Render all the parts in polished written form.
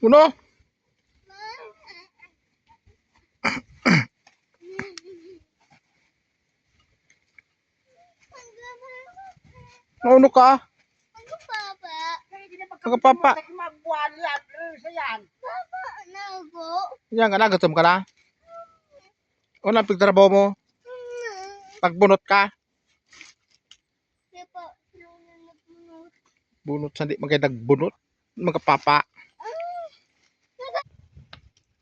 Uno? Nauno ka? Ano papa? Papa. Papa, nago. Yan ka na, gutom ka na? Wala pagtrabaho mo? Pagbunot ka? Papa, nagbunot. Bunot sa di magay nagbunot? Mga papa.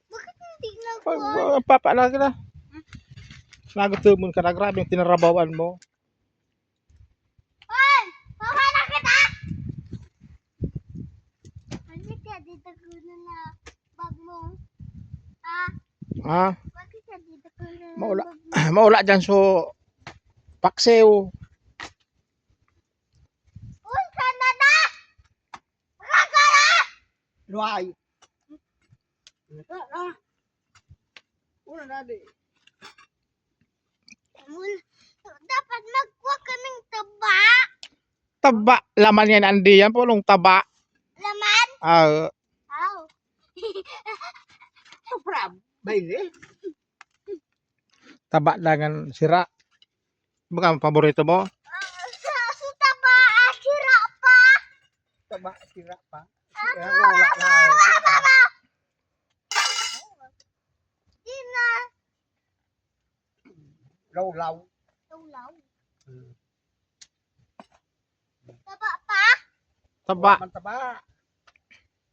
Bakit hindi Pag nagkuhan? papa na ka na. Nagutomon ka na, grabe yung tinarabawan mo. Hoy! Papa na kita! Bakit ka dito kuno na bag mo? Ah? Ha? Bakit ka dito kuno na Maula. bag mo? Maula dyan so paksew. Uy, sana na! Makakala! Luay. Una na di. Dapat magkuha ka ng taba. Taba. Laman yan, andi yan. Pulong taba. Laman? Ah, Aw. Sobra. Baile. taba dengan sira. Baka ang paborito mo? Sa taba, sira pa. Taba sira pa. Apa? Wala na. Ina. Law-law. Tulaw. Taba pa? Taba. Man taba.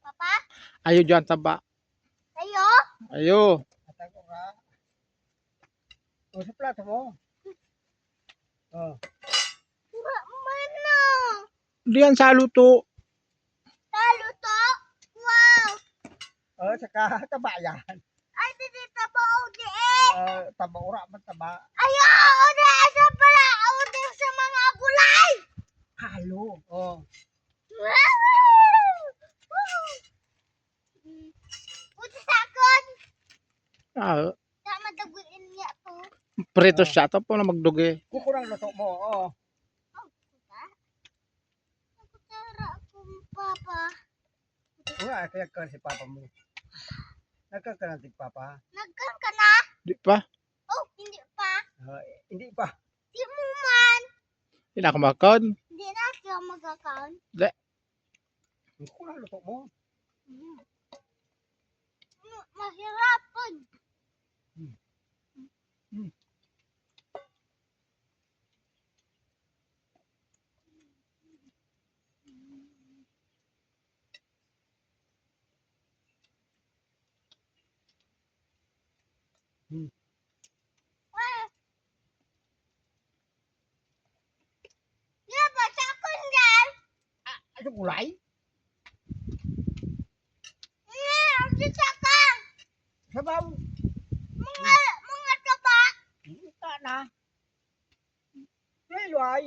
Papa? Ayo dyan, taba. Ayo? Ayo. Atay ko ka. O sa plato mo. Oh. Mana? Diyan sa luto. Talo to? Wow. Saka taba yan. Ay, hindi taba udi eh. Taba ura man taba. Ayo, udi asa pala. Udi sa mga gulay. Halo. Oh. Udi sa akon. Ah, Sa madaguin niya to. prito siya. Ito po na magdugi. Kukurang luto mo. Oh. Nakutara akong papa. Wala kaya ka si papa mo. Nagkakaroon si papa. Nagkan ka na? Di pa. Oh, hindi pa. Hindi pa. Di mo man. Hindi na ako makon. Hindi na siya mag-account. Kukurang luto mo. Mahirapan. Di ba sa akon dyan? Ano gulay? Ang sisakang. Sabaw. Mga taba. Hindi na. Luay.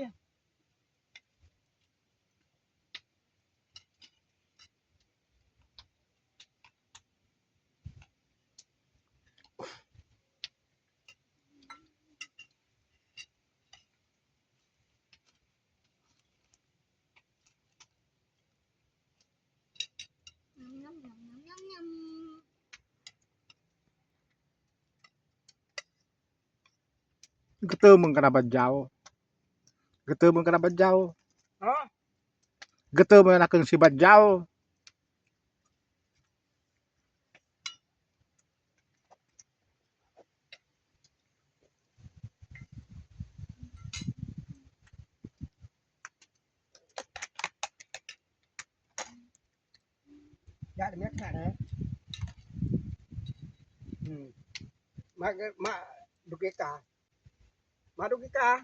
Yum, yum, yum, yum, yum. Gutomon ka na ba dyaw? Gutomon ka na ba dyaw? Ha? Gutomon na kung si Badyaw. Dạ được biết này. Mà dugi ka. Ma dugi ka.